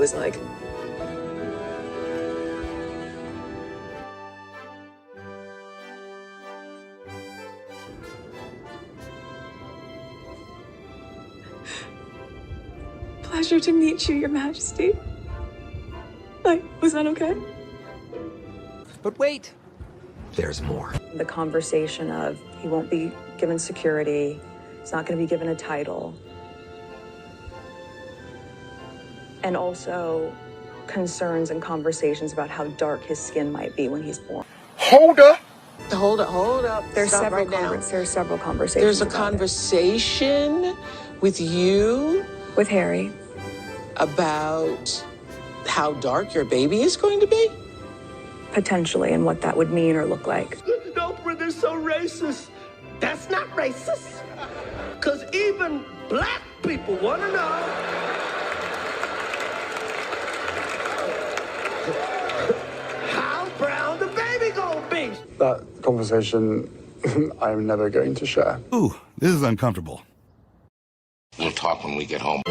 was like. Pleasure to meet you, Your Majesty. Was that okay? But wait, there's more. The conversation of he won't be given security, he's not going to be given a title. And also concerns and conversations about how dark his skin might be when he's born. Hold up. Hold up. There's Stop several right now. There's several conversations. There's a about conversation with you with Harry about how dark your baby is going to be? Potentially, and what that would mean or look like. Oprah, they're so racist. That's not racist. Because even black people want to know how brown the baby gonna be. That conversation I'm never going to share. Ooh, this is uncomfortable. We'll talk when we get home.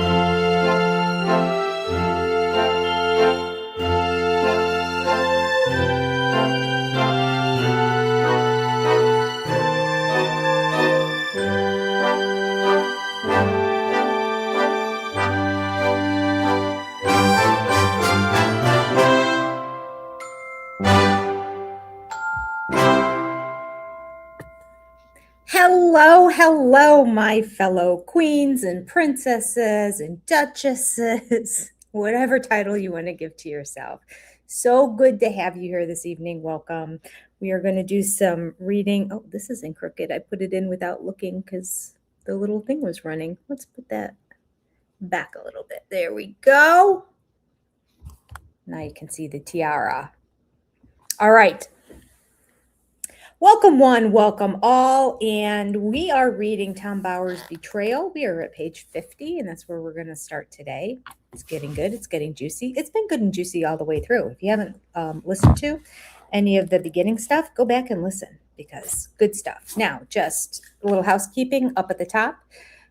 Hello, my fellow queens and princesses and duchesses, whatever title you want to give to yourself. So good to have you here this evening. Welcome. We are going to do some reading. Oh, this is in crooked. I put it in without looking because the little thing was running. Let's put that back a little bit. There we go. Now you can see the tiara. All right. Welcome one, welcome all, and we are reading Tom Bower's Betrayal. We are at page 50, and that's where we're going to start today. It's getting good. It's getting juicy. It's been good and juicy all the way through. If you haven't listened to any of the beginning stuff, go back and listen because good stuff. Now, just a little housekeeping up at the top.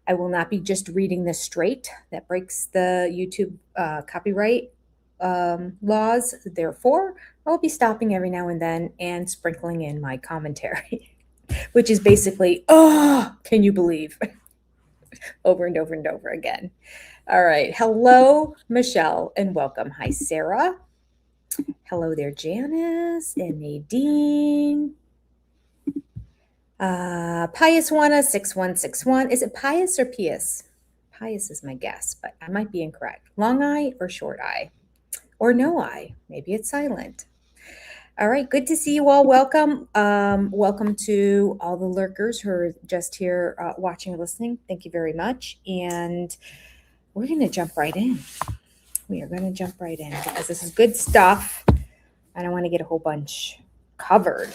I will not be just reading this straight. That breaks the YouTube copyright laws. Therefore, I'll be stopping every now and then and sprinkling in my commentary, which is basically, oh, can you believe? Over and over and over again. All right. Hello, Michelle, and welcome. Hi, Sarah. Hello there, Janice and Nadine. Pius Wanna 6161. Is it Pius or Pius? Pius is my guess, but I might be incorrect. Long eye or short eye? Or no eye? Maybe it's silent. All right, good to see you all. Welcome. Welcome to all the lurkers who are just here watching and listening. Thank you very much. And we're going to jump right in. We are going to jump right in because this is good stuff. And I want to get a whole bunch covered.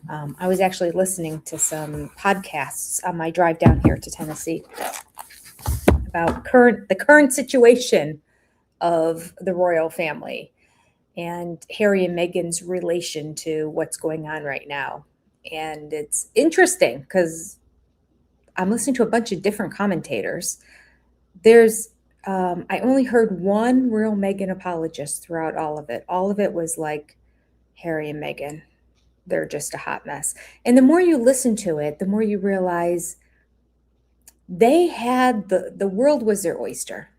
I was actually listening to some podcasts on my drive down here to Tennessee about the current situation of the royal family and Harry and Meghan's relation to what's going on right now. And it's interesting because I'm listening to a bunch of different commentators. There's, I only heard one real Meghan apologist throughout all of it. All of it was like, Harry and Meghan, they're just a hot mess. And the more you listen to it, the more you realize they had the world was their oyster.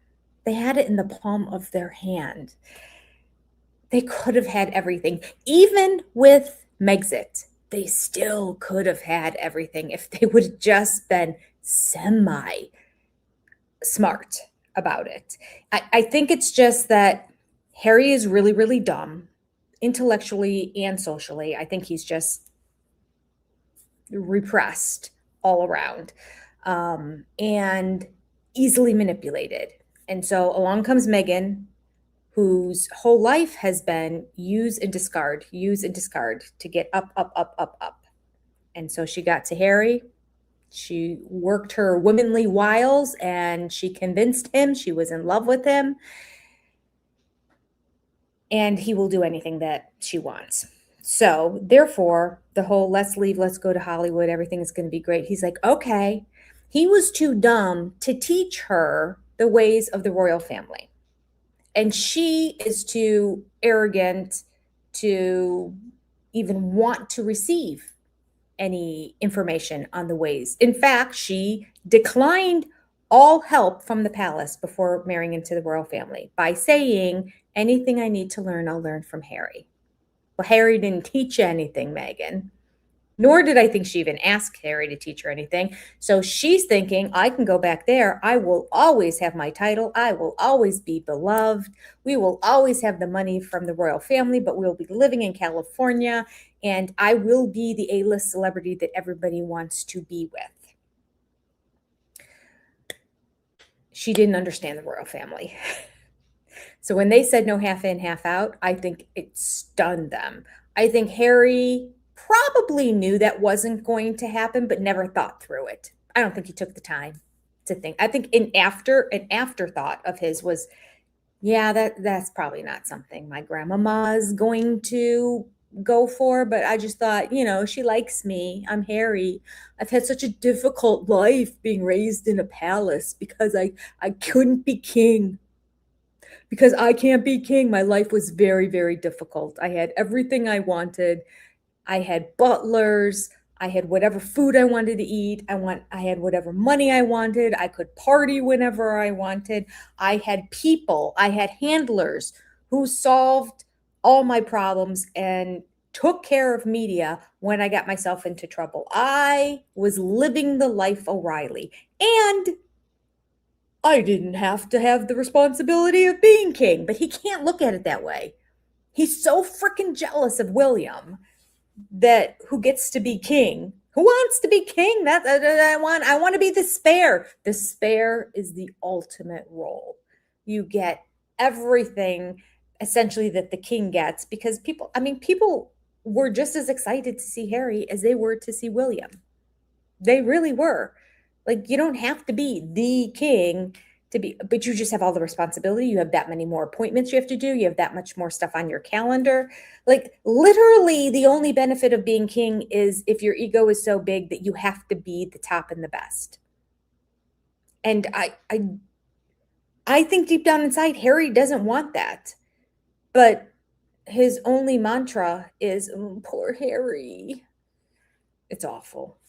They had it in the palm of their hand. They could have had everything. Even with Megxit, they still could have had everything if they would have just been semi-smart about it. I think it's just that Harry is really, really dumb, intellectually and socially. I think he's just repressed all around and easily manipulated. And so along comes Meghan, whose whole life has been use and discard to get up, up, up, up, up. And so she got to Harry. She worked her womanly wiles and she convinced him she was in love with him. And he will do anything that she wants. So therefore, the whole let's leave, let's go to Hollywood, everything is going to be great. He's like, okay. He was too dumb to teach her the ways of the royal family. And she is too arrogant to even want to receive any information on the ways. In fact, she declined all help from the palace before marrying into the royal family by saying, anything I need to learn, I'll learn from Harry. Well, Harry didn't teach you anything, Meghan. Nor did I think she even ask Harry to teach her anything. So she's thinking, I can go back there. I will always have my title. I will always be beloved. We will always have the money from the royal family, but we'll be living in California, and I will be the A-list celebrity that everybody wants to be with. She didn't understand the royal family. So when they said no half in, half out, I think it stunned them. I think Harry probably knew that wasn't going to happen, but never thought through it. I don't think he took the time to think. I think an afterthought of his was, yeah, that's probably not something my grandmama's going to go for, but I just thought, she likes me. I'm Harry. I've had such a difficult life being raised in a palace because I couldn't be king. Because I can't be king. My life was very, very difficult. I had everything I wanted. I had butlers. I had whatever food I wanted to eat. I had whatever money I wanted. I could party whenever I wanted. I had people. I had handlers who solved all my problems and took care of media when I got myself into trouble. I was living the life O'Reilly. And I didn't have to have the responsibility of being king, but he can't look at it that way. He's so freaking jealous of William that who gets to be king. Who wants to be king? I want to be the spare. The spare is the ultimate role. You get everything essentially that the king gets because people were just as excited to see Harry as they were to see William. They really were. Like, you don't have to be the king but you just have all the responsibility. You have that many more appointments you have to do. You have that much more stuff on your calendar. Like, literally, the only benefit of being king is if your ego is so big that you have to be the top and the best. And I think deep down inside, Harry doesn't want that. But his only mantra is, poor Harry. It's awful.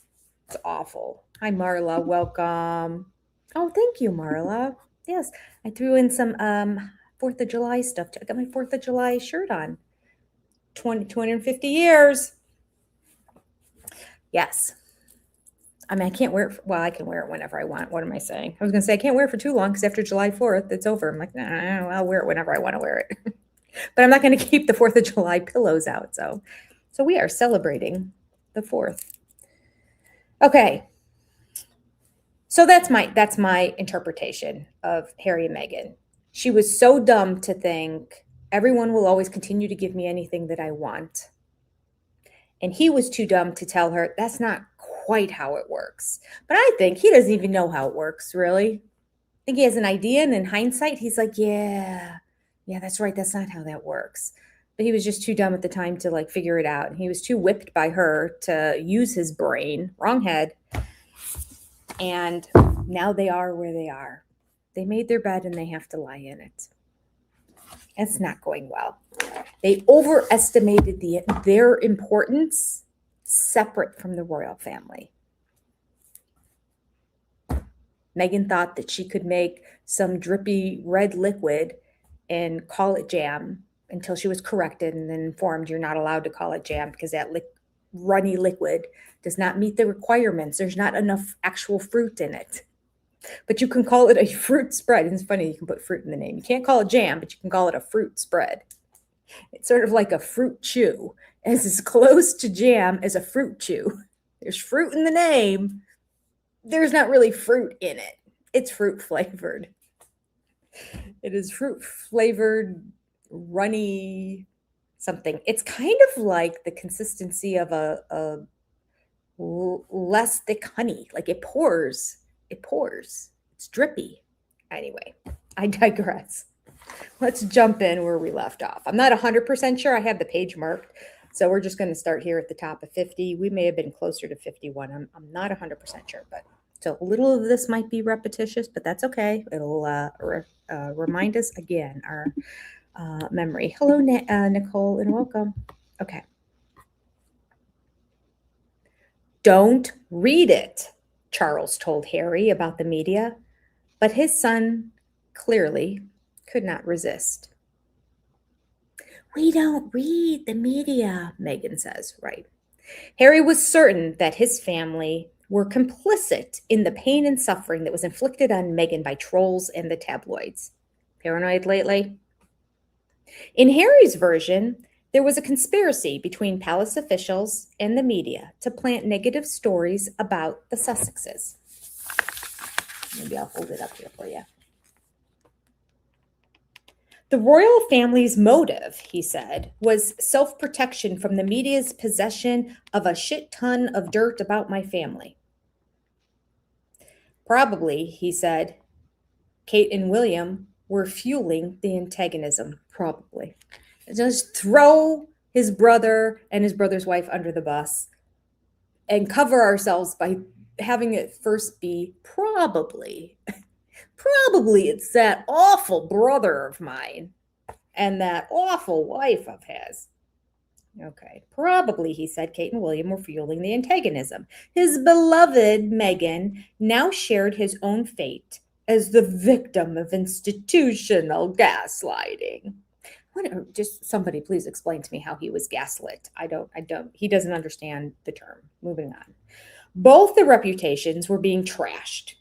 It's awful. Hi, Marla. Welcome. Oh, thank you, Marla. Yes, I threw in some 4th of July stuff. I got my 4th of July shirt on. 250 years. Yes. I mean, I can't wear it. Well, I can wear it whenever I want. What am I saying? I was going to say I can't wear it for too long because after July 4th, it's over. I'm like, nah, I'll wear it whenever I want to wear it. But I'm not going to keep the 4th of July pillows out. So we are celebrating the 4th. Okay. So that's my interpretation of Harry and Meghan. She was so dumb to think everyone will always continue to give me anything that I want. And he was too dumb to tell her that's not quite how it works. But I think he doesn't even know how it works, really. I think he has an idea, and in hindsight, he's like, yeah, that's right. That's not how that works. But he was just too dumb at the time to figure it out. He was too whipped by her to use his brain. Wrong head. And now they are where they are. They made their bed and they have to lie in it. It's not going well. They overestimated their importance separate from the royal family. Meghan thought that she could make some drippy red liquid and call it jam until she was corrected and then informed you're not allowed to call it jam because that runny liquid does not meet the requirements. There's not enough actual fruit in it. But you can call it a fruit spread. And it's funny, you can put fruit in the name. You can't call it jam, but you can call it a fruit spread. It's sort of like a fruit chew. It's as close to jam as a fruit chew. There's fruit in the name. There's not really fruit in it. It's fruit flavored. It is fruit flavored, runny something. It's kind of like the consistency of a less thick honey. Like it pours. It's drippy. Anyway, I digress. Let's jump in where we left off. I'm not 100% sure. I have the page marked. So we're just going to start here at the top of 50. We may have been closer to 51. I'm not 100% sure, but So a little of this might be repetitious, but that's okay. It'll remind us again our memory. Hello, Nicole, and welcome. Okay. Don't read it, Charles told Harry about the media, but his son clearly could not resist. We don't read the media, Meghan says, right? Harry was certain that his family were complicit in the pain and suffering that was inflicted on Meghan by trolls and the tabloids. Paranoid lately? In Harry's version, there was a conspiracy between palace officials and the media to plant negative stories about the Sussexes. Maybe I'll hold it up here for you. The royal family's motive, he said, was self-protection from the media's possession of a shit ton of dirt about my family. Probably, he said, Kate and William were fueling the antagonism. Probably. Just throw his brother and his brother's wife under the bus and cover ourselves by having it first be probably it's that awful brother of mine and that awful wife of his. Okay, probably, he said, Kate and William were fueling the antagonism. His beloved Meghan now shared his own fate as the victim of institutional gaslighting. Just somebody please explain to me how he was gaslit. He doesn't understand the term. Moving on. Both the reputations were being trashed.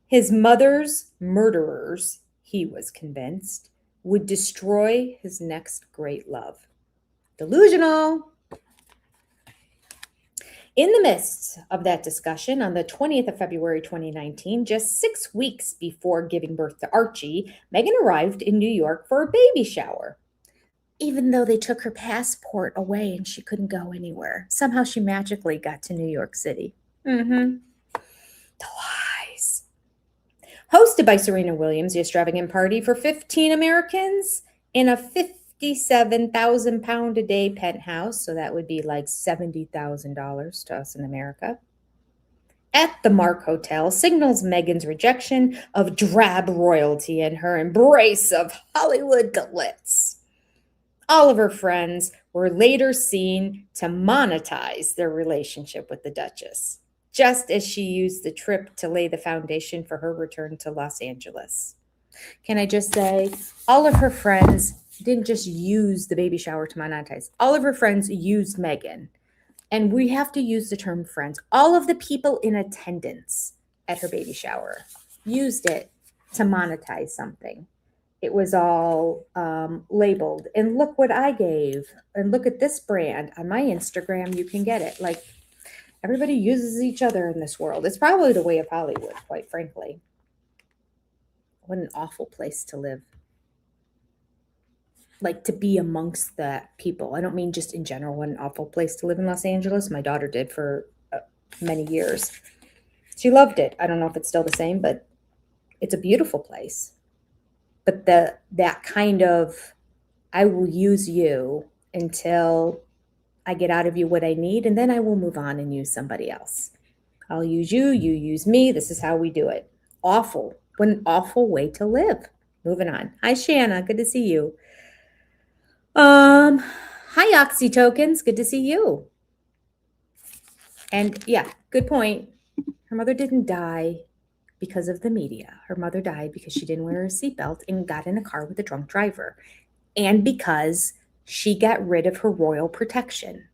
His mother's murderers, he was convinced, would destroy his next great love. Delusional. In the midst of that discussion, on the 20th of February 2019, just 6 weeks before giving birth to Archie, Meghan arrived in New York for a baby shower. Even though they took her passport away and she couldn't go anywhere, somehow she magically got to New York City. The lies. Hosted by Serena Williams, the extravagant party for 15 Americans in a 57,000 pound a day penthouse. So that would be like $70,000 to us in America. At the Mark Hotel signals Meghan's rejection of drab royalty and her embrace of Hollywood glitz. All of her friends were later seen to monetize their relationship with the Duchess, just as she used the trip to lay the foundation for her return to Los Angeles. Can I just say, all of her friends didn't just use the baby shower to monetize. All of her friends used Meghan. And we have to use the term friends. All of the people in attendance at her baby shower used it to monetize something. It was all labeled. And look what I gave. And look at this brand. On my Instagram, you can get it. Like, everybody uses each other in this world. It's probably the way of Hollywood, quite frankly. What an awful place to live. Like, to be amongst that people. I don't mean just in general, what an awful place to live in Los Angeles. My daughter did for many years. She loved it. I don't know if it's still the same, but it's a beautiful place. But that kind of, I will use you until I get out of you what I need, and then I will move on and use somebody else. I'll use you, you use me. This is how we do it. Awful. What an awful way to live. Moving on. Hi, Shanna. Good to see you. Hi, Oxy Tokens. Good to see you. And yeah, good point. Her mother didn't die because of the media. Her mother died because she didn't wear a seatbelt and got in a car with a drunk driver. And because she got rid of her royal protection.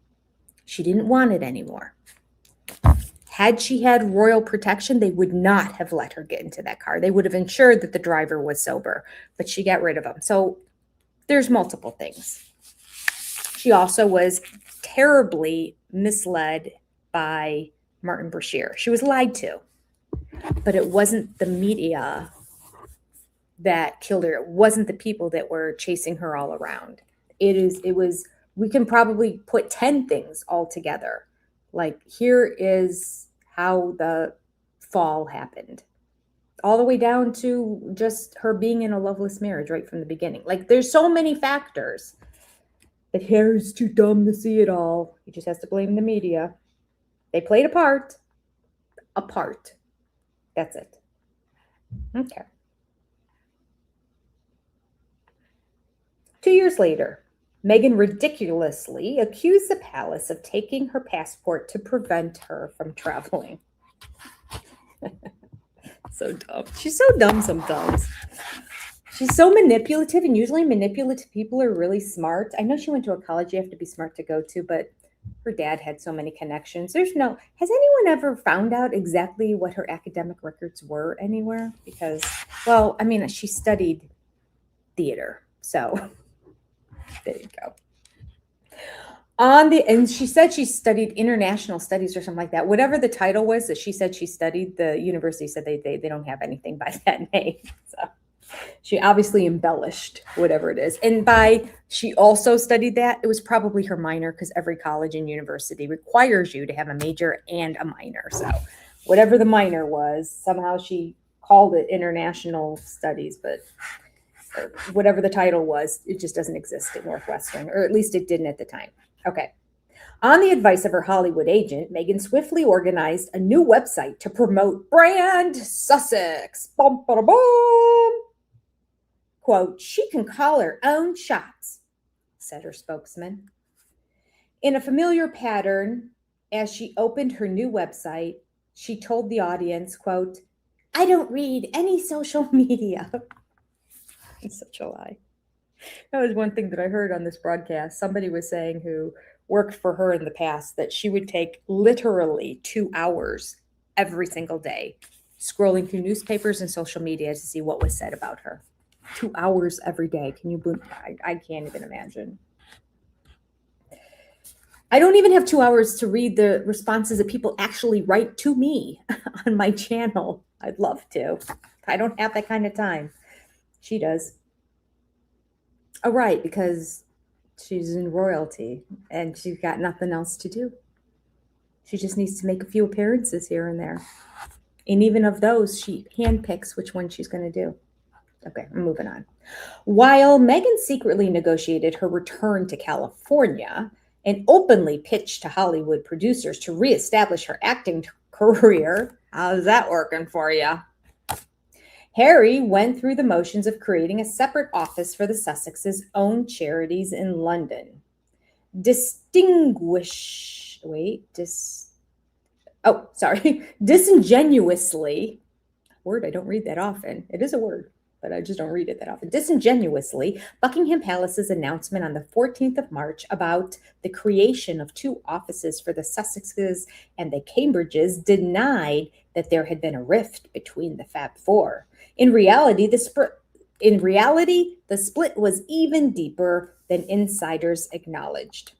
She didn't want it anymore. Had she had royal protection, they would not have let her get into that car. They would have ensured that the driver was sober, but she got rid of him. So there's multiple things. She also was terribly misled by Martin Brashear. She was lied to, but it wasn't the media that killed her. It wasn't the people that were chasing her all around. It was, we can probably put 10 things all together. Like, here is how the fall happened. All the way down to just her being in a loveless marriage right from the beginning. Like, there's so many factors. But Harry's too dumb to see it all. He just has to blame the media. They played a part. apart. That's it. Okay. 2 years later, Meghan ridiculously accused the palace of taking her passport to prevent her from traveling. So dumb. She's so dumb sometimes. She's so manipulative, and usually manipulative people are really smart. I know she went to a college you have to be smart to go to, but her dad had so many connections. Has anyone ever found out exactly what her academic records were anywhere? Because, well, I mean, she studied theater, so there you go. And she said she studied international studies or something like that. Whatever the title was that she said she studied, the university said they don't have anything by that name. So she obviously embellished whatever it is. And by she also studied that, it was probably her minor, because every college and university requires you to have a major and a minor. So whatever the minor was, somehow she called it international studies, but or whatever the title was, it just doesn't exist at Northwestern, or at least it didn't at the time. Okay. On the advice of her Hollywood agent, Meghan swiftly organized a new website to promote brand Sussex. Bum, ba, bum. Quote, she can call her own shots, said her spokesman. In a familiar pattern, as she opened her new website, she told the audience, quote, I don't read any social media. It's such a lie. That was one thing that I heard on this broadcast. Somebody was saying, who worked for her in the past, that she would take literally 2 hours every single day scrolling through newspapers and social media to see what was said about her. 2 hours every day. Can you believe? I can't even imagine. I don't even have 2 hours to read the responses that people actually write to me on my channel. I'd love to. I don't have that kind of time. She does. Oh, right, because she's in royalty and she's got nothing else to do. She just needs to make a few appearances here and there. And even of those, she handpicks which one she's going to do. Okay, I'm moving on. While Meghan secretly negotiated her return to California and openly pitched to Hollywood producers to reestablish her acting career, how's that working for you? Harry went through the motions of creating a separate office for the Sussexes' own charities in London. Disingenuously, word I don't read that often. It is a word, but I just don't read it that often. Disingenuously, Buckingham Palace's announcement on the 14th of March about the creation of 2 offices for the Sussexes and the Cambridges denied that there had been a rift between the Fab Four. In reality, the split was even deeper than insiders acknowledged.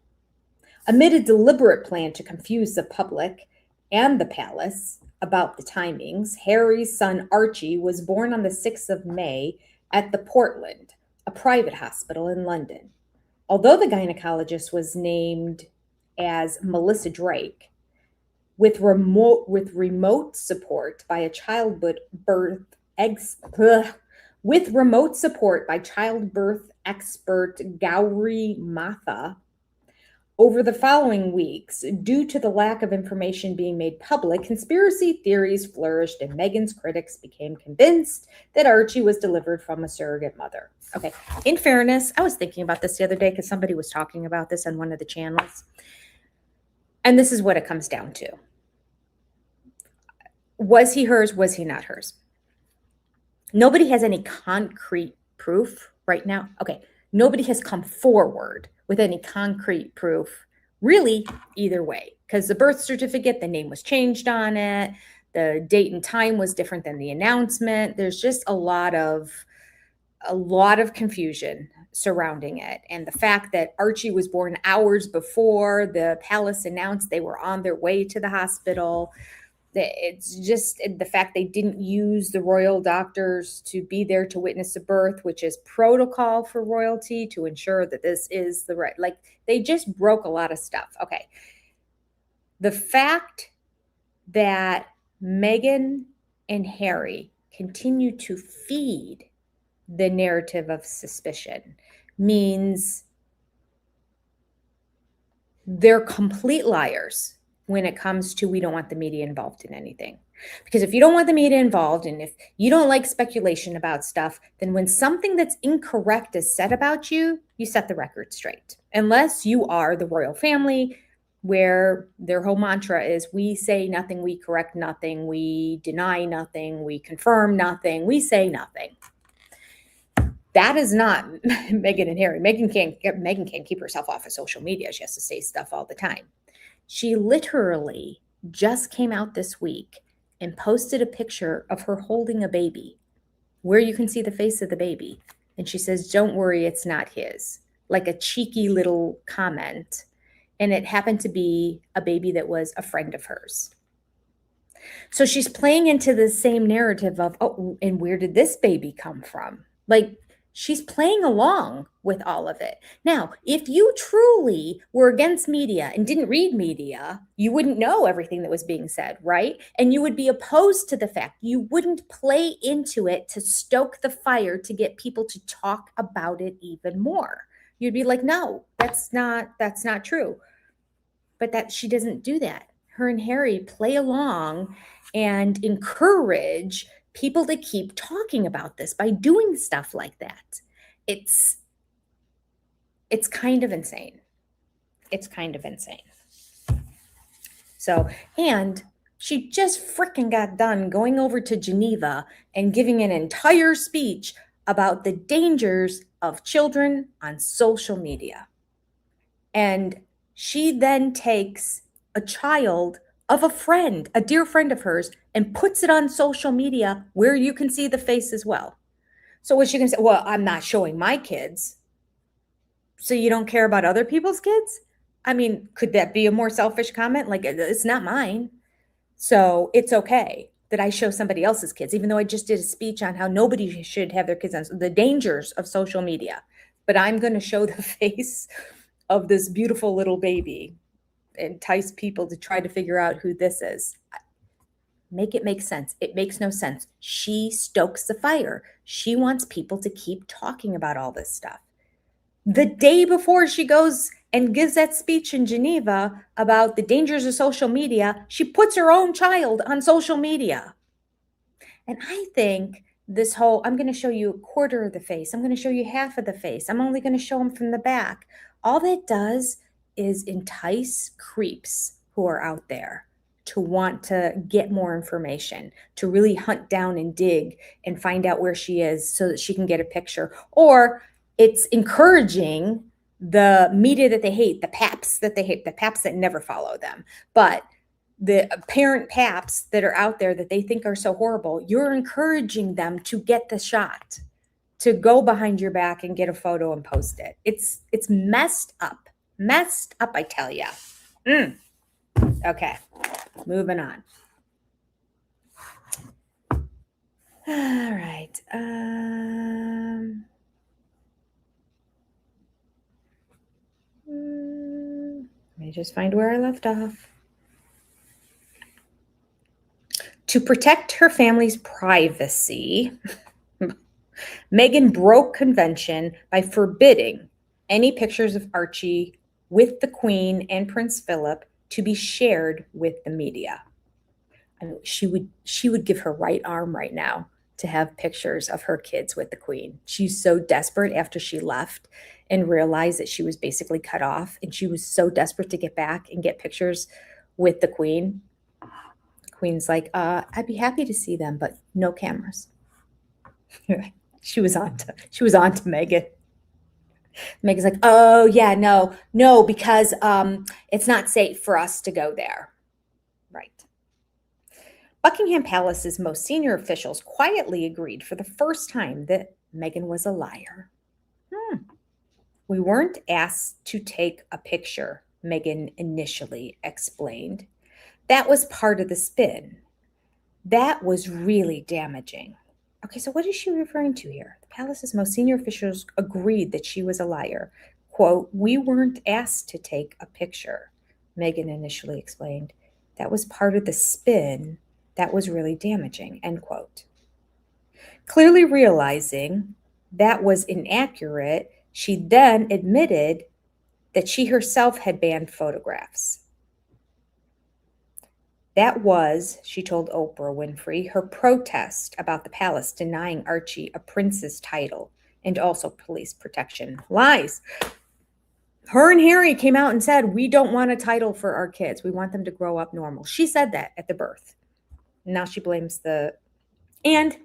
Amid a deliberate plan to confuse the public and the palace about the timings, Harry's son Archie was born on the 6th of May at the Portland, a private hospital in London. Although the gynecologist was named as Melissa Drake, with remote support by childbirth expert Gowri Matha. Over the following weeks, due to the lack of information being made public, conspiracy theories flourished and Meghan's critics became convinced that Archie was delivered from a surrogate mother. Okay, in fairness, I was thinking about this the other day because somebody was talking about this on one of the channels. And this is what it comes down to. Was he hers? Was he not hers? Nobody has any concrete proof right now. Okay, nobody has come forward with any concrete proof, really, either way. Because the birth certificate, the name was changed on it. The date and time was different than the announcement. There's just a lot of confusion surrounding it. And the fact that Archie was born hours before the palace announced they were on their way to the hospital. It's just the fact they didn't use the royal doctors to be there to witness a birth, which is protocol for royalty to ensure that this is the right, like they just broke a lot of stuff. Okay. The fact that Meghan and Harry continue to feed the narrative of suspicion means they're complete liars. when it comes to we don't want the media involved in anything. Because if you don't want the media involved and if you don't like speculation about stuff, then when something that's incorrect is said about you, you set the record straight. Unless you are the royal family, where their whole mantra is we say nothing, we correct nothing, we deny nothing, we confirm nothing, we say nothing. That is not Meghan and Harry. Meghan can't keep herself off of social media. She has to say stuff all the time. She literally just came out this week and posted a picture of her holding a baby where you can see the face of the baby. And she says, don't worry, it's not his. Like a cheeky little comment. And it happened to be a baby that was a friend of hers. So she's playing into the same narrative of, oh, and where did this baby come from? Like, she's playing along with all of it. Now, if you truly were against media and didn't read media, you wouldn't know everything that was being said, right? And you would be opposed to the fact. You wouldn't play into it to stoke the fire to get people to talk about it even more. You'd be like, no, that's not true. But that she doesn't do that. Her and Harry play along and encourage people to keep talking about this by doing stuff like that. It's kind of insane. It's kind of insane. So, and she just freaking got done going over to Geneva and giving an entire speech about the dangers of children on social media. And she then takes a child of a friend, a dear friend of hers, and puts it on social media where you can see the face as well. So what's she going to say? Well, I'm not showing my kids. So you don't care about other people's kids? I mean, could that be a more selfish comment? Like, it's not mine. So it's okay that I show somebody else's kids, even though I just did a speech on how nobody should have their kids on the dangers of social media. But I'm going to show the face of this beautiful little baby, entice people to try to figure out who this is. Make it make sense. It makes no sense. She stokes the fire. She wants people to keep talking about all this stuff. The day before she goes and gives that speech in Geneva about the dangers of social media, she puts her own child on social media. And I think this whole, I'm going to show you a quarter of the face. I'm going to show you half of the face. I'm only going to show them from the back. All that does is entice creeps who are out there to want to get more information, to really hunt down and dig and find out where she is so that she can get a picture. Or it's encouraging the media that they hate, the paps that they hate, the paps that never follow them. But the parent paps that are out there that they think are so horrible, you're encouraging them to get the shot, to go behind your back and get a photo and post it. It's messed up, I tell ya. Okay, moving on. All right. Let me just find where I left off. To protect her family's privacy, Meghan broke convention by forbidding any pictures of Archie with the Queen and Prince Philip to be shared with the media. I mean, she would give her right arm right now to have pictures of her kids with the Queen. She's so desperate after she left and realized that she was basically cut off, and she was so desperate to get back and get pictures with the Queen. Queen's like, I'd be happy to see them, but no cameras. She was on to Meghan. Meghan's like, oh yeah, no, because it's not safe for us to go there. Right. Buckingham Palace's most senior officials quietly agreed for the first time that Meghan was a liar. We weren't asked to take a picture, Meghan initially explained. That was part of the spin. That was really damaging. Okay, so what is she referring to here? The palace's most senior officials agreed that she was a liar. Quote, we weren't asked to take a picture, Meghan initially explained. That was part of the spin. That was really damaging, end quote. Clearly realizing that was inaccurate, she then admitted that she herself had banned photographs. That was, she told Oprah Winfrey, her protest about the palace denying Archie a prince's title and also police protection. Lies. Her and Harry came out and said, we don't want a title for our kids. We want them to grow up normal. She said that at the birth. Now she blames and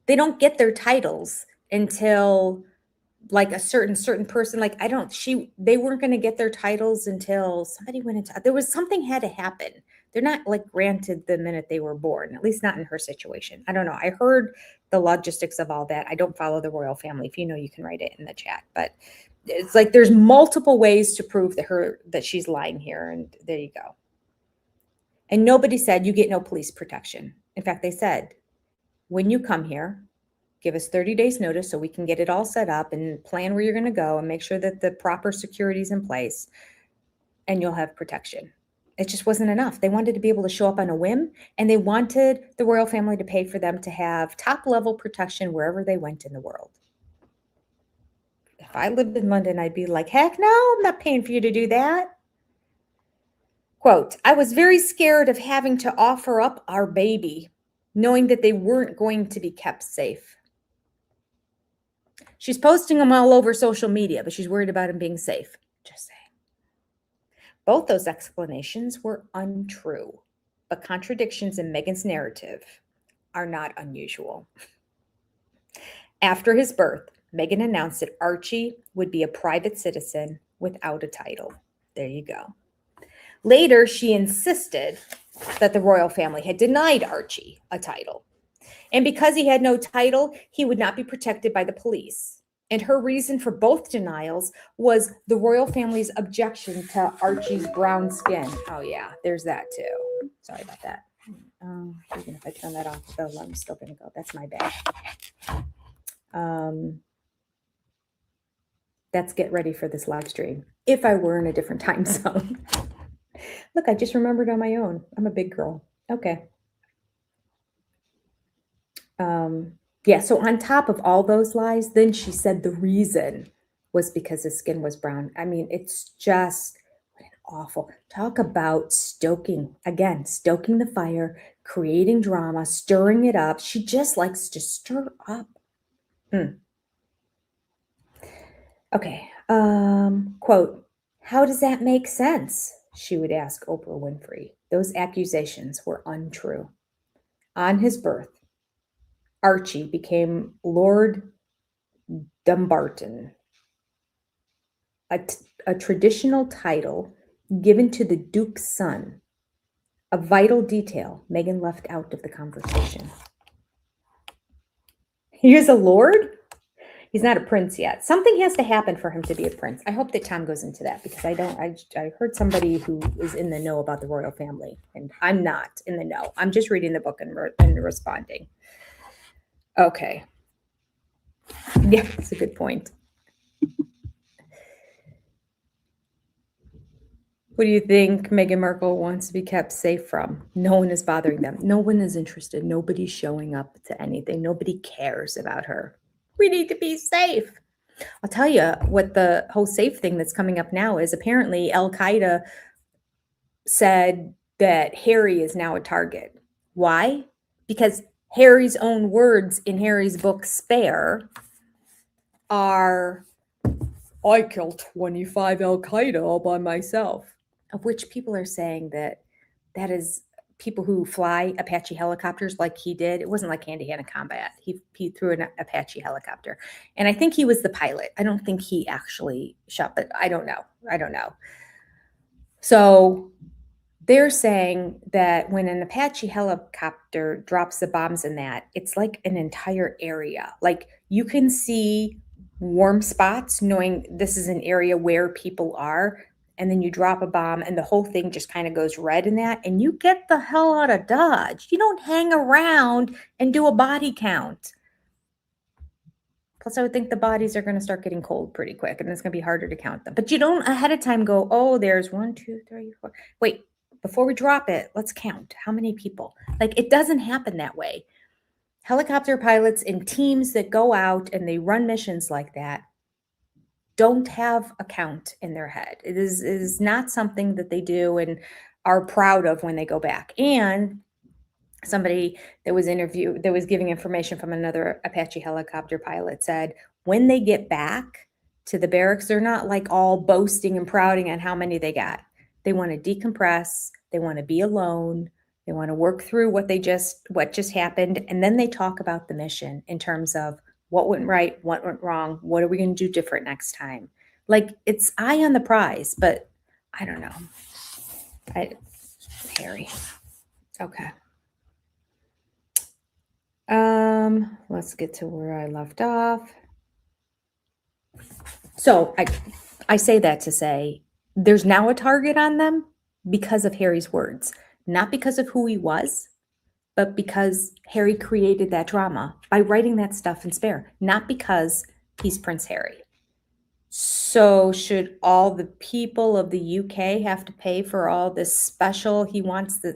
they don't get their titles until like a certain person, like they weren't going to get their titles until somebody went into, there was something had to happen. They're not like granted the minute they were born, at least not in her situation. I don't know. I heard the logistics of all that. I don't follow the royal family. If you know, you can write it in the chat, but it's like, there's multiple ways to prove that she's lying here. And there you go. And nobody said you get no police protection. In fact, they said, when you come here, give us 30 days notice so we can get it all set up and plan where you're going to go and make sure that the proper security is in place and you'll have protection. It just wasn't enough. They wanted to be able to show up on a whim, and they wanted the royal family to pay for them to have top level protection wherever they went in the world. If I lived in London, I'd be like, heck no, I'm not paying for you to do that. Quote, I was very scared of having to offer up our baby, knowing that they weren't going to be kept safe. She's posting them all over social media, but she's worried about him being safe. Just saying. Both those explanations were untrue, but contradictions in Meghan's narrative are not unusual. After his birth, Meghan announced that Archie would be a private citizen without a title. There you go. Later, she insisted that the royal family had denied Archie a title. And because he had no title, he would not be protected by the police. And her reason for both denials was the royal family's objection to Archie's brown skin. Oh, yeah, there's that too. Sorry about that. Even if I turn that off, the alarm's still going to go. That's my bad. That's get ready for this live stream. If I were in a different time zone. Look, I just remembered on my own. I'm a big girl. Okay. Yeah, so on top of all those lies, then she said the reason was because his skin was brown. I mean, it's just awful. Talk about stoking the fire, creating drama, stirring it up. She just likes to stir up. Okay. Quote, how does that make sense? She would ask Oprah Winfrey. Those accusations were untrue. On his birth, Archie became Lord Dumbarton, a traditional title given to the Duke's son, a vital detail Meghan left out of the conversation. He is a lord? He's not a prince yet. Something has to happen for him to be a prince. I hope that Tom goes into that, because I heard somebody who is in the know about the royal family, and I'm not in the know. I'm just reading the book and responding. Okay. Yeah, that's a good point. What do you think Meghan Markle wants to be kept safe from? No one is bothering them. No one is interested. Nobody's showing up to anything. Nobody cares about her. We need to be safe. I'll tell you what the whole safe thing that's coming up now is. Apparently Al-Qaeda said that Harry is now a target. Why? Because Harry's own words in Harry's book Spare are, I killed 25 Al-Qaeda all by myself. Of which people are saying that is people who fly Apache helicopters like he did. It wasn't like hand-to-hand combat. He threw an Apache helicopter. And I think he was the pilot. I don't think he actually shot, but I don't know. So they're saying that when an Apache helicopter drops the bombs in that, it's like an entire area. Like you can see warm spots knowing this is an area where people are. And then you drop a bomb and the whole thing just kind of goes red in that. And you get the hell out of Dodge. You don't hang around and do a body count. Plus, I would think the bodies are going to start getting cold pretty quick. And it's going to be harder to count them. But you don't ahead of time go, oh, there's 1, 2, 3, 4. Wait, before we drop it, let's count. How many people? Like, it doesn't happen that way. Helicopter pilots and teams that go out and they run missions like that don't have a count in their head. It is not something that they do. And are proud of when they go back. And somebody that was giving information from another Apache helicopter pilot said when they get back to the barracks, they're not like all boasting and prouding on how many they got. They want to decompress. They want to be alone. They want to work through what just happened. And then they talk about the mission in terms of what went right, what went wrong, what are we going to do different next time? Like, it's eye on the prize, but I don't know. Harry. Okay. Let's get to where I left off. So I say that to say there's now a target on them because of Harry's words, not because of who he was, but because Harry created that drama by writing that stuff in Spare, not because he's Prince Harry. So should all the people of the UK have to pay for all this special? He wants the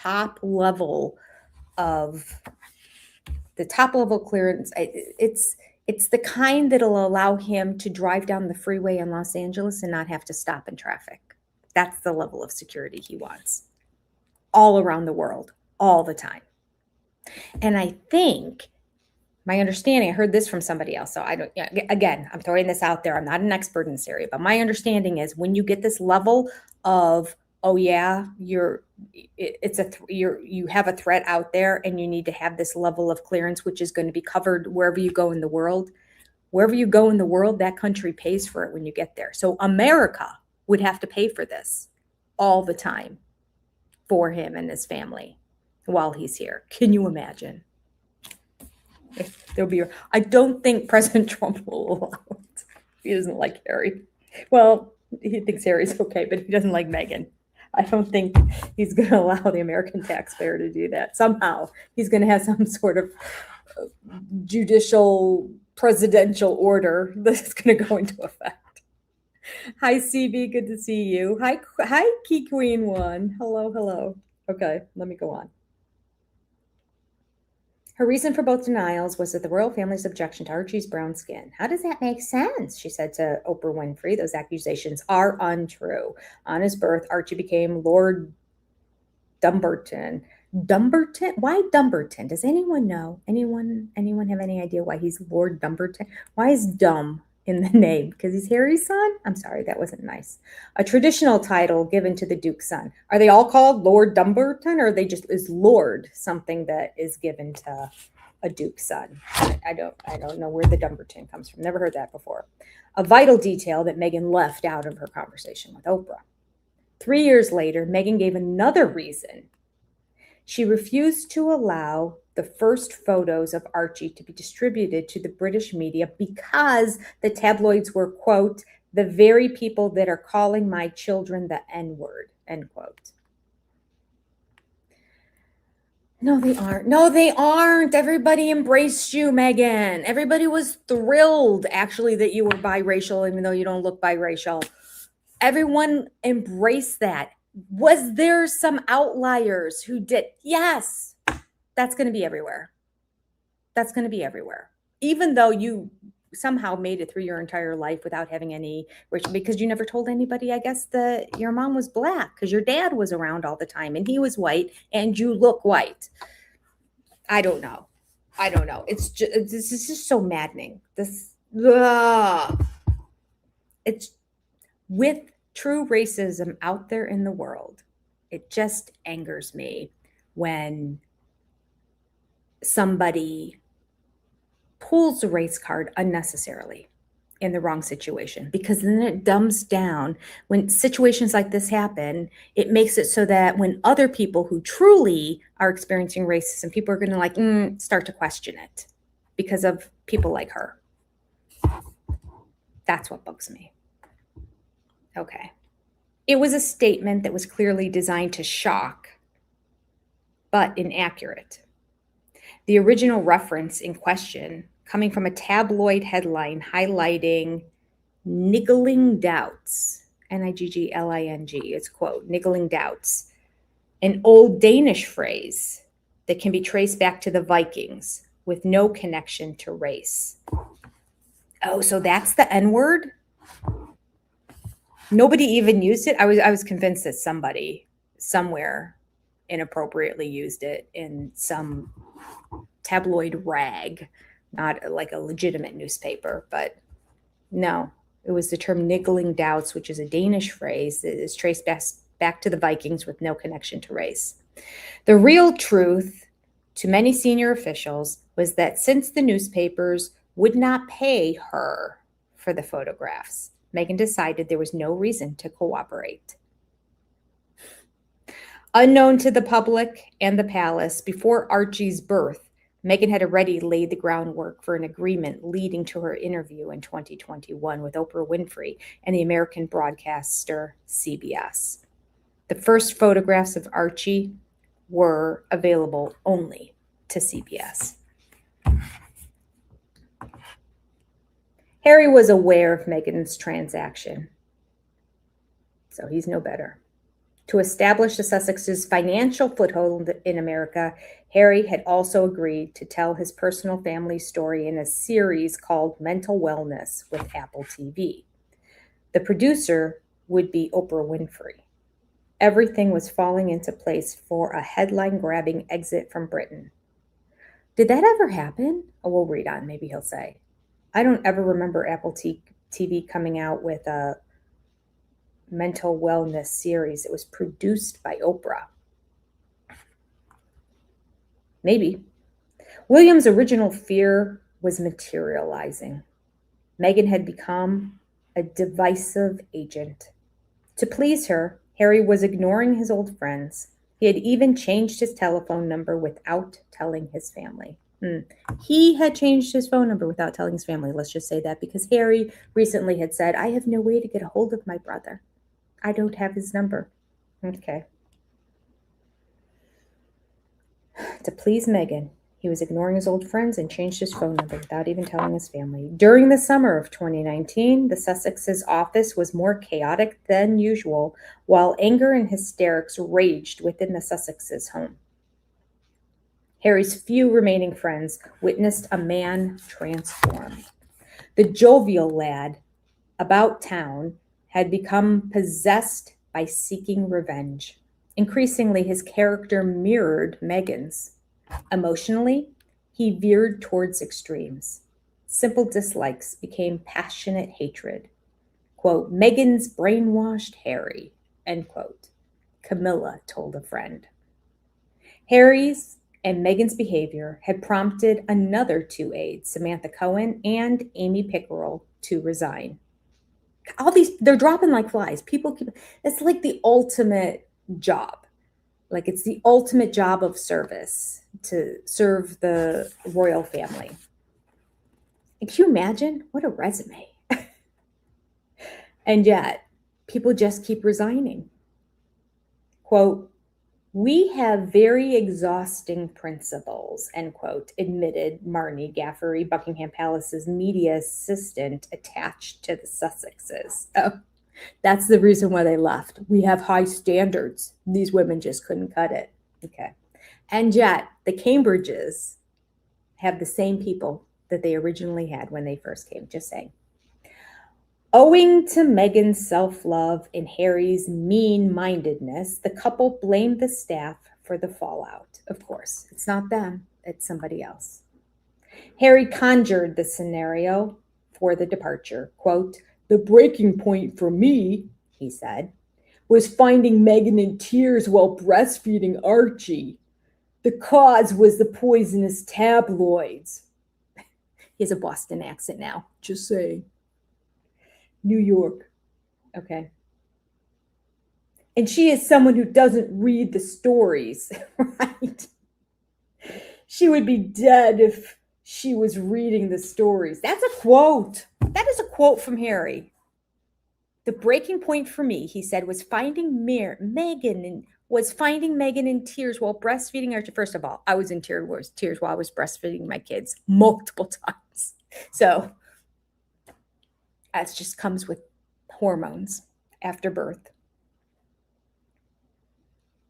top level of the top level clearance. It's the kind that'll allow him to drive down the freeway in Los Angeles and not have to stop in traffic. That's the level of security he wants all around the world, all the time. And I think my understanding, I heard this from somebody else. So I don't, again, I'm throwing this out there. I'm not an expert in this area, but my understanding is when you get this level of, oh yeah, you have a threat out there and you need to have this level of clearance, which is going to be covered wherever you go in the world. Wherever you go in the world, that country pays for it when you get there. So America would have to pay for this all the time for him and his family while he's here. Can you imagine? I don't think President Trump will allow it. He doesn't like Harry. Well, he thinks Harry's okay, but he doesn't like Meghan. I don't think he's going to allow the American taxpayer to do that. Somehow he's going to have some sort of judicial presidential order that's going to go into effect. Hi, CB. Good to see you. Hi, Key Queen One. Hello. Okay, let me go on. Her reason for both denials was that the royal family's objection to Archie's brown skin. How does that make sense? She said to Oprah Winfrey. Those accusations are untrue. On his birth, Archie became Lord Dumbarton. Dumbarton? Why Dumbarton? Does anyone know? Anyone have any idea why he's Lord Dumbarton? Why is dumb in the name? Because he's Harry's son? I'm sorry, that wasn't nice. A traditional title given to the Duke's son. Are they all called Lord Dumbarton, or is Lord something that is given to a Duke's son? I don't know where the Dumbarton comes from. Never heard that before. A vital detail that Meghan left out of her conversation with Oprah. 3 years later, Meghan gave another reason. She refused to allow the first photos of Archie to be distributed to the British media because the tabloids were, quote, the very people that are calling my children the N-word, end quote. No, they aren't. No, they aren't. Everybody embraced you, Meghan. Everybody was thrilled, actually, that you were biracial, even though you don't look biracial. Everyone embraced that. Was there some outliers who did? Yes. That's going to be everywhere. That's going to be everywhere. Even though you somehow made it through your entire life without having any, because you never told anybody, I guess, that your mom was black because your dad was around all the time and he was white and you look white. I don't know. It's this is just so maddening. It's with true racism out there in the world. It just angers me when somebody pulls the race card unnecessarily in the wrong situation, because then it dumbs down. When situations like this happen, it makes it so that when other people who truly are experiencing racism, people are going to start to question it because of people like her. That's what bugs me. Okay. It was a statement that was clearly designed to shock, but inaccurate. The original reference in question coming from a tabloid headline highlighting niggling doubts, Niggling, it's quote, niggling doubts, an old Danish phrase that can be traced back to the Vikings with no connection to race. Oh, so that's the N-word? Nobody even used it? I was convinced that somebody somewhere inappropriately used it in some tabloid rag, not like a legitimate newspaper, but no, it was the term niggling doubts, which is a Danish phrase that is traced back to the Vikings with no connection to race. The real truth to many senior officials was that since the newspapers would not pay her for the photographs, Meghan decided there was no reason to cooperate. Unknown to the public and the palace, before Archie's birth, Meghan had already laid the groundwork for an agreement leading to her interview in 2021 with Oprah Winfrey and the American broadcaster CBS. The first photographs of Archie were available only to CBS. Harry was aware of Meghan's transaction, so he's no better. To establish the Sussexes' financial foothold in America, Harry had also agreed to tell his personal family story in a series called Mental Wellness with Apple TV. The producer would be Oprah Winfrey. Everything was falling into place for a headline-grabbing exit from Britain. Did that ever happen? Oh, we'll read on, maybe he'll say. I don't ever remember Apple TV coming out with a mental wellness series. It was produced by Oprah. Maybe. William's original fear was materializing. Meghan had become a divisive agent. To please her, Harry was ignoring his old friends. He had even changed his telephone number without telling his family. He had changed his phone number without telling his family. Let's just say that, because Harry recently had said, I have no way to get a hold of my brother. I don't have his number. Okay. To please Meghan, he was ignoring his old friends and changed his phone number without even telling his family. During the summer of 2019, the Sussexes' office was more chaotic than usual, while anger and hysterics raged within the Sussexes' home. Harry's few remaining friends witnessed a man transform. The jovial lad about town had become possessed by seeking revenge. Increasingly, his character mirrored Meghan's. Emotionally, he veered towards extremes. Simple dislikes became passionate hatred. Quote, Meghan's brainwashed Harry, end quote. Camilla told a friend. Harry's and Meghan's behavior had prompted another two aides, Samantha Cohen and Amy Pickerel, to resign. All these, they're dropping like flies. It's like the ultimate job. Like it's the ultimate job of service to serve the royal family. And can you imagine? What a resume. And yet, people just keep resigning. Quote, we have very exhausting principles, end quote, admitted Marnie Gaffery, Buckingham Palace's media assistant attached to the Sussexes. Oh, that's the reason why they left. We have high standards. These women just couldn't cut it. Okay. And yet, the Cambridges have the same people that they originally had when they first came, just saying. Owing to Meghan's self-love and Harry's mean-mindedness, the couple blamed the staff for the fallout. Of course, it's not them, it's somebody else. Harry conjured the scenario for the departure. Quote, the breaking point for me, he said, was finding Meghan in tears while breastfeeding Archie. The cause was the poisonous tabloids. He has a Boston accent now, just saying. New York. Okay. And she is someone who doesn't read the stories, right? She would be dead if she was reading the stories. That's a quote. That is a quote from Harry. The breaking point for me, he said, was finding Meghan in tears while breastfeeding Archie. First of all, I was in tears while I was breastfeeding my kids multiple times. So that just comes with hormones after birth.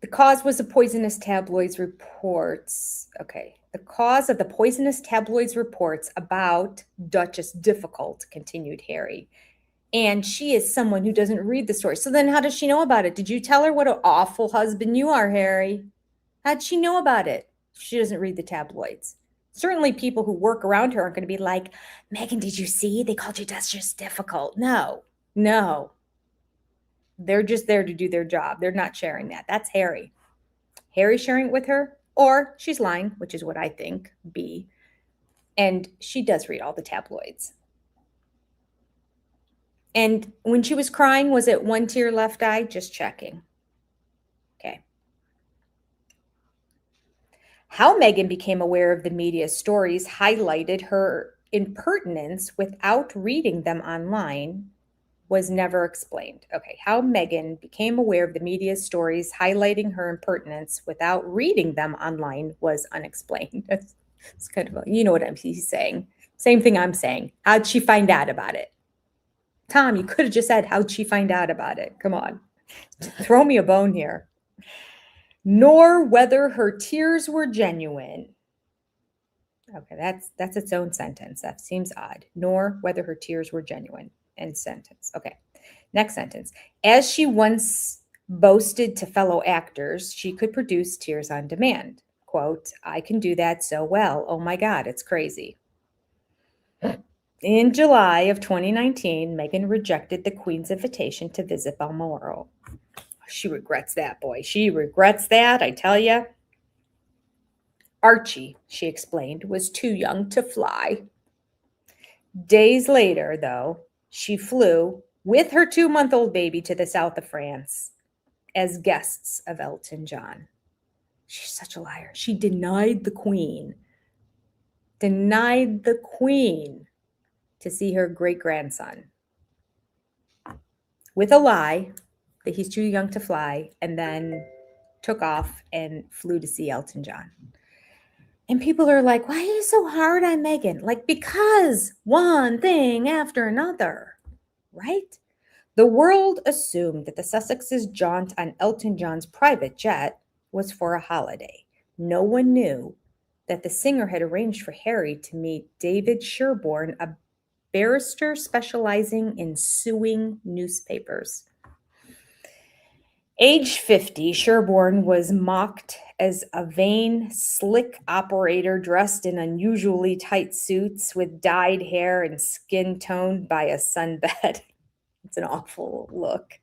The cause was the poisonous tabloids reports. Okay. The cause of the poisonous tabloids reports about Duchess Difficult, continued Harry. And she is someone who doesn't read the story. So then how does she know about it? Did you tell her what an awful husband you are, Harry? How'd she know about it? She doesn't read the tabloids. Certainly people who work around her aren't going to be like, Meghan, did you see? They called you Duchess difficult. No. They're just there to do their job. They're not sharing that. That's Harry. Harry sharing it with her, or she's lying, which is what I think, B. And she does read all the tabloids. And when she was crying, was it one tear left eye? Just checking. Okay. How Meghan became aware of the media's stories highlighted her impertinence without reading them online was never explained. Okay, how Meghan became aware of the media's stories highlighting her impertinence without reading them online was unexplained. It's kind of, you know what he's saying. Same thing I'm saying. How'd she find out about it? Tom, you could have just said, how'd she find out about it? Come on. Throw me a bone here. Nor whether her tears were genuine. Okay, that's its own sentence. That seems odd. Nor whether her tears were genuine. End sentence. Okay, next sentence. As she once boasted to fellow actors, she could produce tears on demand. Quote, I can do that so well. Oh my God, it's crazy. In July of 2019, Meghan rejected the Queen's invitation to visit Balmoral. She regrets that, boy. She regrets that, I tell you. Archie, she explained, was too young to fly. Days later, though, she flew with her 2-month-old baby to the south of France as guests of Elton John. She's such a liar. She denied the Queen to see her great-grandson with a lie that he's too young to fly, and then took off and flew to see Elton John. And people are like, why are you so hard on Meghan? Like, because one thing after another, right? The world assumed that the Sussexes' jaunt on Elton John's private jet was for a holiday. No one knew that the singer had arranged for Harry to meet David Sherborne, a barrister specializing in suing newspapers. Age 50, Sherborne was mocked as a vain, slick operator dressed in unusually tight suits with dyed hair and skin toned by a sunbed. It's an awful look.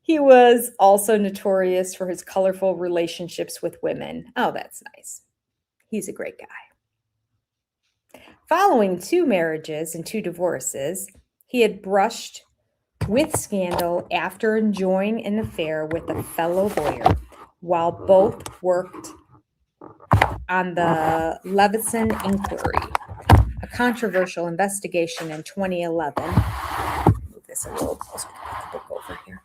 He was also notorious for his colorful relationships with women. Oh, that's nice. He's a great guy. Following 2 marriages and 2 divorces, he had brushed with scandal after enjoying an affair with a fellow lawyer while both worked on the Leveson inquiry, a controversial investigation in 2011. Move this a little closer to the book over here.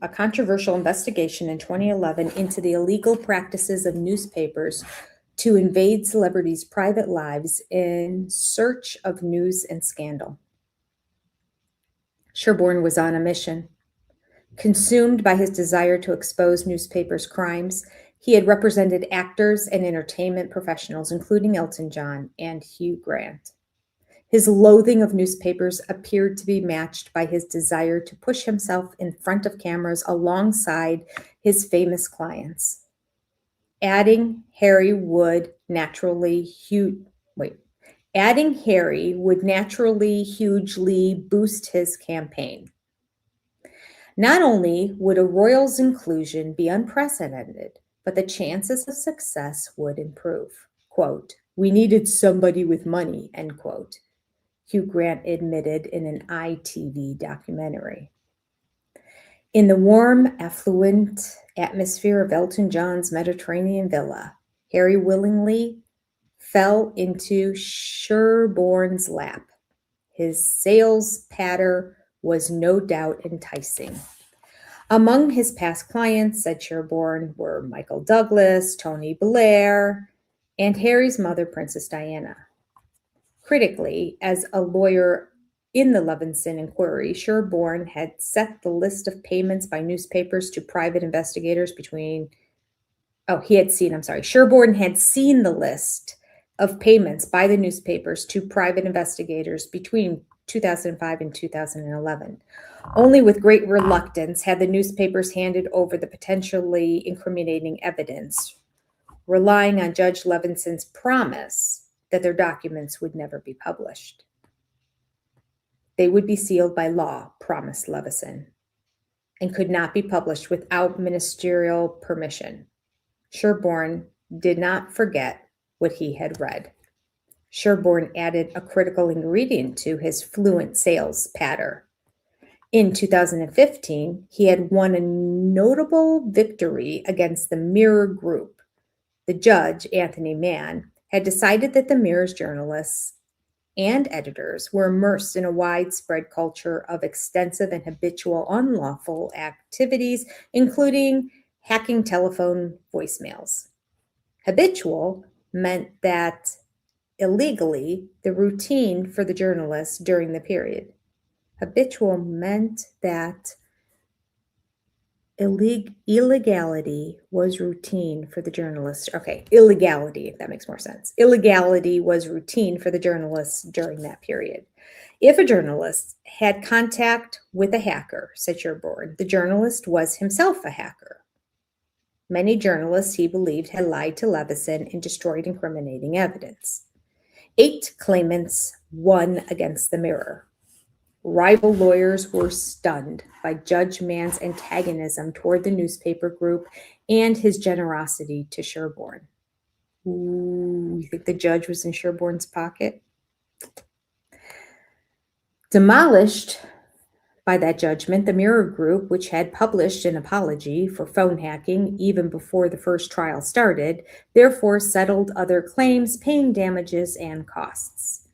A controversial investigation in 2011 into the illegal practices of newspapers to invade celebrities' private lives in search of news and scandal. Sherborne was on a mission. Consumed by his desire to expose newspapers' crimes, he had represented actors and entertainment professionals, including Elton John and Hugh Grant. His loathing of newspapers appeared to be matched by his desire to push himself in front of cameras alongside his famous clients. Adding Harry would naturally hugely boost his campaign. Not only would a royal's inclusion be unprecedented, but the chances of success would improve. Quote, we needed somebody with money, end quote, Hugh Grant admitted in an ITV documentary. In the warm, affluent atmosphere of Elton John's Mediterranean villa, Harry willingly fell into Sherborne's lap. His sales patter was no doubt enticing. Among his past clients, said Sherborne, were Michael Douglas, Tony Blair, and Harry's mother, Princess Diana. Critically, as a lawyer in the Leveson inquiry, Sherborne had set the list of payments by newspapers to private investigators Sherborne had seen the list of payments by the newspapers to private investigators between 2005 and 2011. Only with great reluctance had the newspapers handed over the potentially incriminating evidence, relying on Judge Levinson's promise that their documents would never be published. They would be sealed by law, promised Levison, and could not be published without ministerial permission. Sherborne did not forget what he had read. Sherborne added a critical ingredient to his fluent sales patter. In 2015, he had won a notable victory against the Mirror Group. The judge, Anthony Mann, had decided that the Mirror's journalists and editors were immersed in a widespread culture of extensive and habitual unlawful activities, including hacking telephone voicemails. Habitual meant that illegally, the routine for the journalists during the period. Habitual meant that illegality was routine for the journalists. Okay, illegality, if that makes more sense. Illegality was routine for the journalists during that period. If a journalist had contact with a hacker, said Sherborne, the journalist was himself a hacker. Many journalists, he believed, had lied to Levison and destroyed incriminating evidence. 8 claimants won against the Mirror. Rival lawyers were stunned by Judge Mann's antagonism toward the newspaper group and his generosity to Sherborne. Ooh, you think the judge was in Sherborne's pocket? Demolished by that judgment, the Mirror Group, which had published an apology for phone hacking even before the first trial started, therefore settled other claims, paying damages and costs.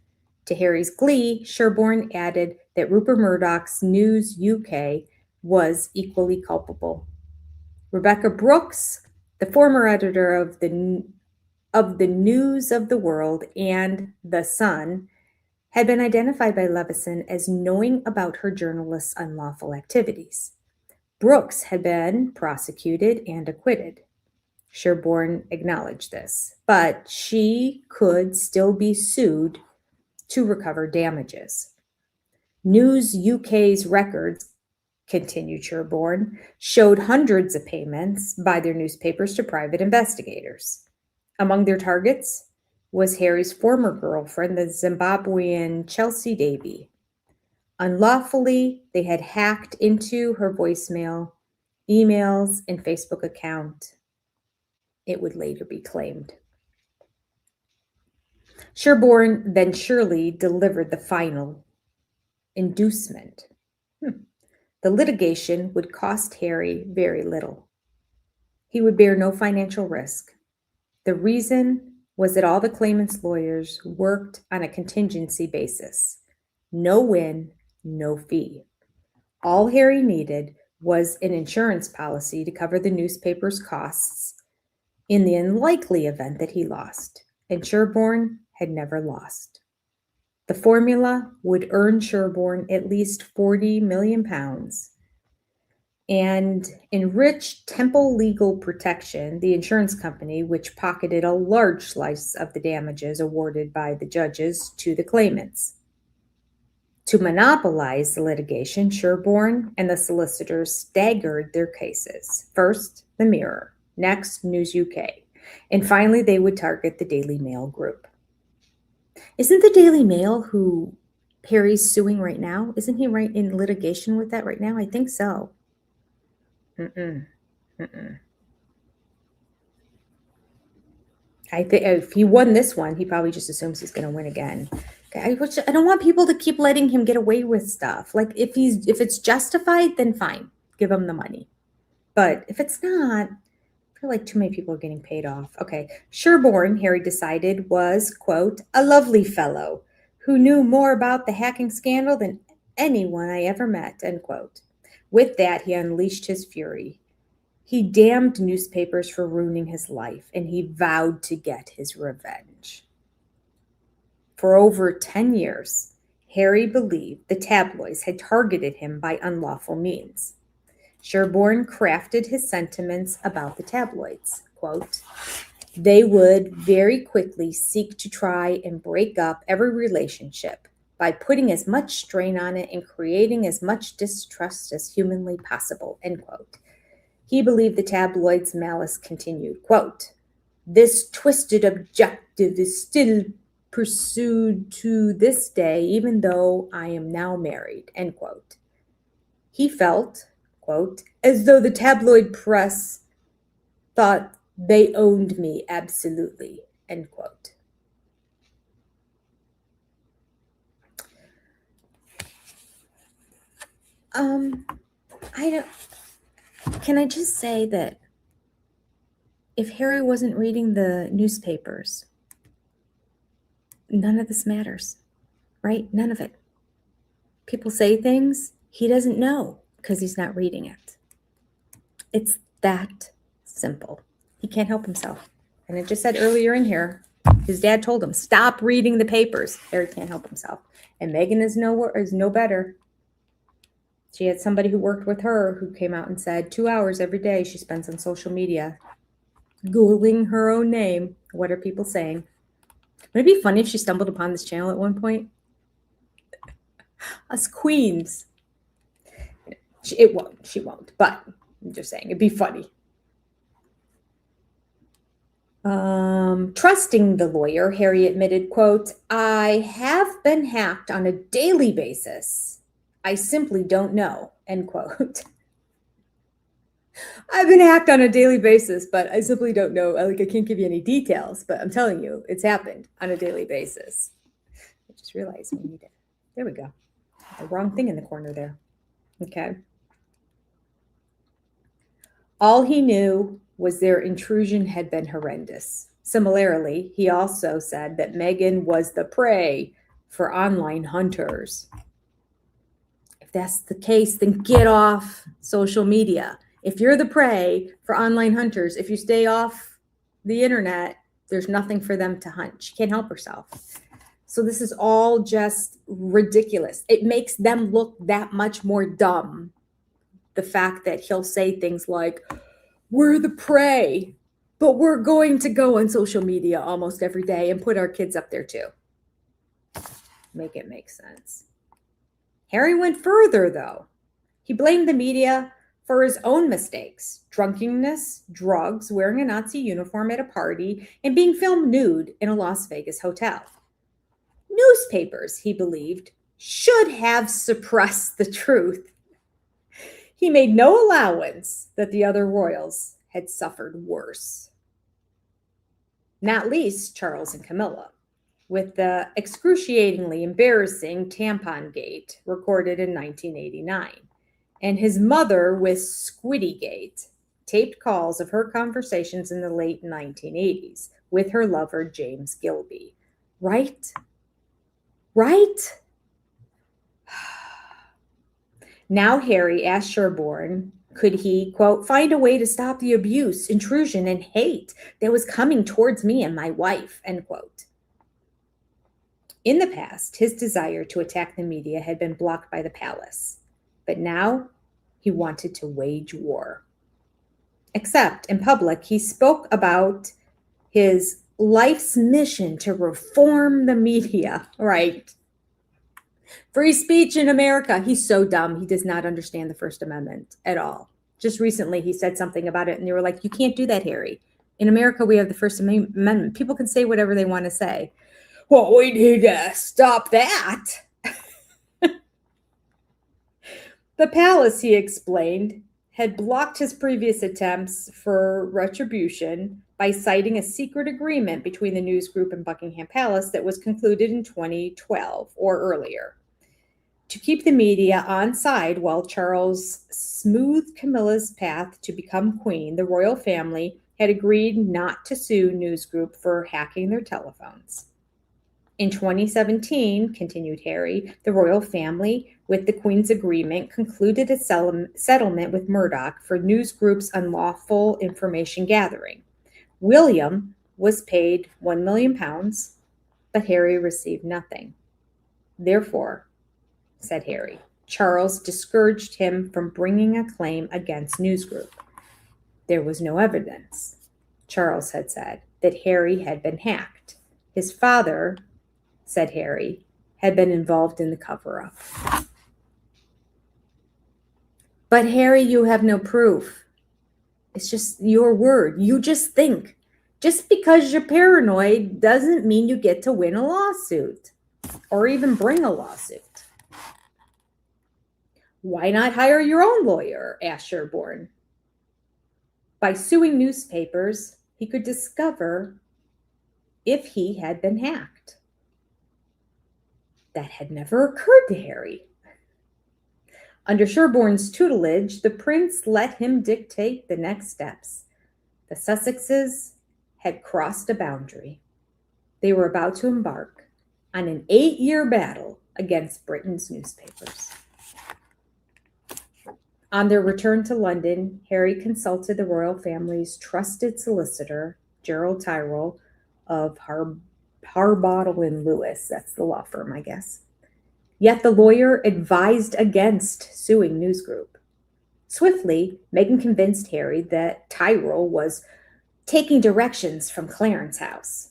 To Harry's glee, Sherborne added that Rupert Murdoch's News UK was equally culpable. Rebecca Brooks, the former editor of the News of the World and The Sun, had been identified by Levison as knowing about her journalist's unlawful activities. Brooks had been prosecuted and acquitted. Sherborne acknowledged this, but she could still be sued to recover damages. News UK's records, continued Sherborne, showed hundreds of payments by their newspapers to private investigators. Among their targets was Harry's former girlfriend, the Zimbabwean Chelsea Davy. Unlawfully, they had hacked into her voicemail, emails, and Facebook account. It would later be claimed. Sherborne then surely delivered the final inducement. The litigation would cost Harry very little. He would bear no financial risk. The reason was that all the claimants' lawyers worked on a contingency basis. No win, no fee. All Harry needed was an insurance policy to cover the newspaper's costs in the unlikely event that he lost, and Sherborne had never lost. The formula would earn Sherborne at least £40 million and enrich Temple Legal Protection, the insurance company, which pocketed a large slice of the damages awarded by the judges to the claimants. To monopolize the litigation, Sherborne and the solicitors staggered their cases. First, the Mirror, next, News UK, and finally they would target the Daily Mail group. Isn't the Daily Mail who Harry's suing right now? Isn't he right in litigation with that right now? I think so. I think if he won this one, he probably just assumes he's going to win again. Okay, I don't want people to keep letting him get away with stuff. Like if it's justified, then fine, give him the money. But if it's not, I feel like too many people are getting paid off. Okay, Sherborne, Harry decided, was, quote, a lovely fellow who knew more about the hacking scandal than anyone I ever met, end quote. With that, he unleashed his fury. He damned newspapers for ruining his life, and he vowed to get his revenge. For over 10 years, Harry believed the tabloids had targeted him by unlawful means. Sherborne crafted his sentiments about the tabloids. Quote, they would very quickly seek to try and break up every relationship by putting as much strain on it and creating as much distrust as humanly possible, end quote. He believed the tabloid's malice continued, quote, "This twisted objective is still pursued to this day, even though I am now married," end quote. He felt, quote, "as though the tabloid press thought they owned me absolutely," end quote. Can I just say that if Harry wasn't reading the newspapers, none of this matters, right? None of it. People say things he doesn't know because he's not reading it. It's that simple. He can't help himself. And I just said earlier in here, his dad told him, stop reading the papers. Harry can't help himself. And Meghan is no better. She had somebody who worked with her who came out and said 2 hours every day she spends on social media, Googling her own name. What are people saying? Would it be funny if she stumbled upon this channel at one point? Us queens. She won't, but I'm just saying, it'd be funny. Trusting the lawyer, Harry admitted, quote, "I have been hacked on a daily basis. I simply don't know," end quote. I've been hacked on a daily basis, but I simply don't know. I can't give you any details, but I'm telling you, it's happened on a daily basis. I just realized we need it. There we go. The wrong thing in the corner there. Okay. All he knew was their intrusion had been horrendous. Similarly, he also said that Meghan was the prey for online hunters. If that's the case, then get off social media. If you're the prey for online hunters, if you stay off the internet, there's nothing for them to hunt. She can't help herself. So this is all just ridiculous. It makes them look that much more dumb. The fact that he'll say things like, "We're the prey, but we're going to go on social media almost every day and put our kids up there too." Make it make sense. Harry went further, though. He blamed the media for his own mistakes: drunkenness, drugs, wearing a Nazi uniform at a party, and being filmed nude in a Las Vegas hotel. Newspapers, he believed, should have suppressed the truth. He made no allowance that the other royals had suffered worse. Not least Charles and Camilla, with the excruciatingly embarrassing tampon gate recorded in 1989, and his mother with Squiddygate, taped calls of her conversations in the late 1980s with her lover James Gilby. Right? Right? Now Harry asked Sherborne, could he, quote, "find a way to stop the abuse, intrusion, and hate that was coming towards me and my wife," end quote. In the past, his desire to attack the media had been blocked by the palace, but now he wanted to wage war. Except in public, he spoke about his life's mission to reform the media, right? Free speech in America. He's so dumb. He does not understand the First Amendment at all. Just recently, he said something about it, and they were like, "You can't do that, Harry. In America, we have the First Amendment. People can say whatever they want to say." Well, we need to stop that. The palace, he explained, had blocked his previous attempts for retribution by citing a secret agreement between the news group and Buckingham Palace that was concluded in 2012 or earlier, to keep the media on side while Charles smoothed Camilla's path to become queen. The royal family had agreed not to sue news group for hacking their telephones. In 2017, continued Harry, the royal family, with the Queen's agreement, concluded a settlement with Murdoch for news group's unlawful information gathering. William was paid £1 million, but Harry received nothing. Therefore, said Harry, Charles discouraged him from bringing a claim against news group. There was no evidence, Charles had said. that Harry had been hacked. His father, said Harry, had been involved in the cover-up. But Harry, you have no proof. It's just your word. You just think. Just because you're paranoid doesn't mean you get to win a lawsuit or even bring a lawsuit. Why not hire your own lawyer? Asked Sherborne. By suing newspapers, he could discover if he had been hacked. That had never occurred to Harry. Under Sherborne's tutelage, the prince let him dictate the next steps. The Sussexes had crossed a boundary. They were about to embark on an 8-year battle against Britain's newspapers. On their return to London, Harry consulted the royal family's trusted solicitor, Gerald Tyrrell of Harbottle and Lewis. That's the law firm, I guess. Yet the lawyer advised against suing News Group. Swiftly, Meghan convinced Harry that Tyrrell was taking directions from Clarence House.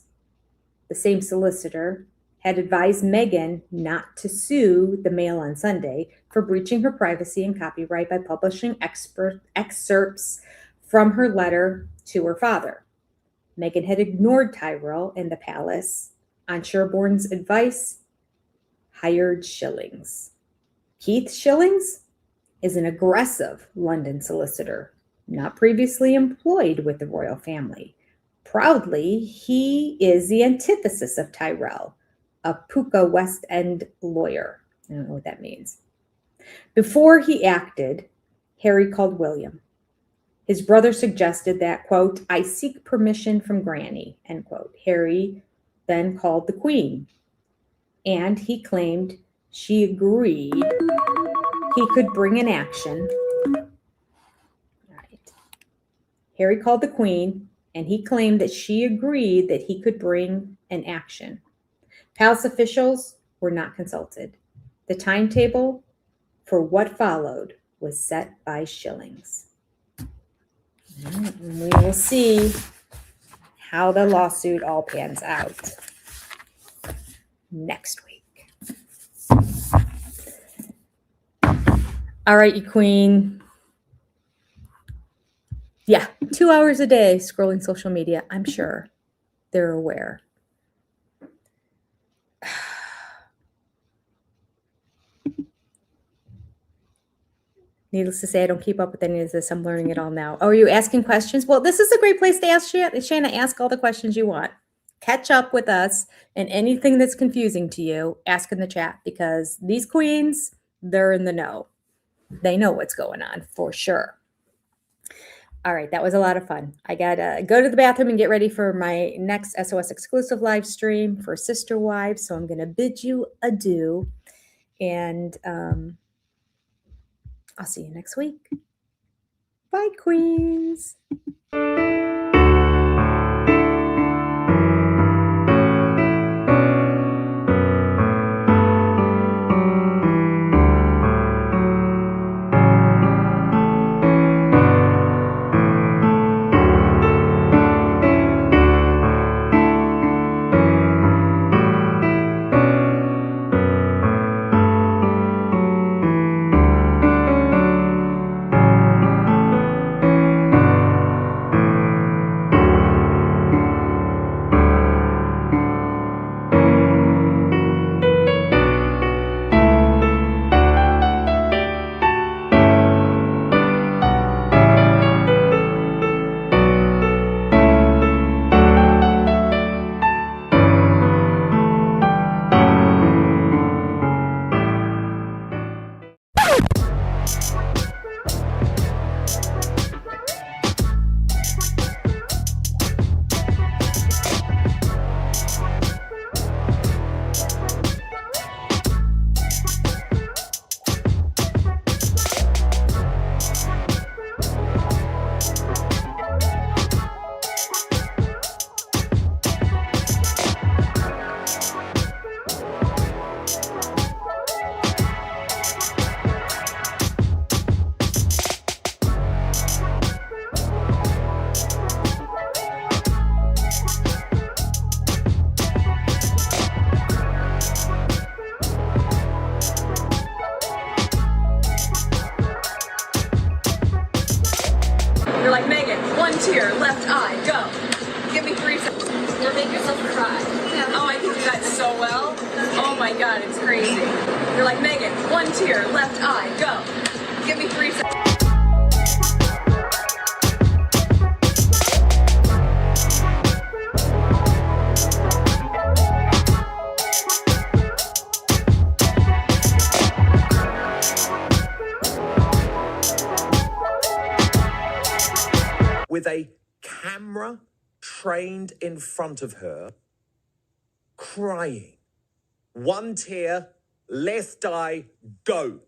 The same solicitor had advised Meghan not to sue the Mail on Sunday for breaching her privacy and copyright by publishing excerpts from her letter to her father. Meghan had ignored Tyrrell and the palace. On Sherborne's advice, hired Shillings. Keith Shillings is an aggressive London solicitor, not previously employed with the royal family. Proudly, he is the antithesis of Tyrrell, a puka West End lawyer. I don't know what that means. Before he acted, Harry called William. His brother suggested that, quote, I seek permission from Granny, end quote. Harry then called the Queen, and he claimed she agreed he could bring an action. All right. Harry called the Queen, and he claimed that she agreed that he could bring an action. Palace officials were not consulted. The timetable for what followed was set by Shillings. And we will see how the lawsuit all pans out next week. All right, you queen. Yeah, 2 hours a day scrolling social media. I'm sure they're aware. Needless to say, I don't keep up with any of this. I'm learning it all now. Oh, are you asking questions? Well, this is a great place to ask Shanna. Ask all the questions you want. Catch up with us, and anything that's confusing to you, ask in the chat, because these queens, they're in the know. They know what's going on for sure. All right, that was a lot of fun. I gotta go to the bathroom and get ready for my next SOS exclusive live stream for Sister Wives. So I'm gonna bid you adieu, and I'll see you next week. Bye, queens. God, it's crazy. You're like, Megan, one tear, left eye, go. Give me 3 seconds. With a camera trained in front of her, crying. One tear, left eye, go.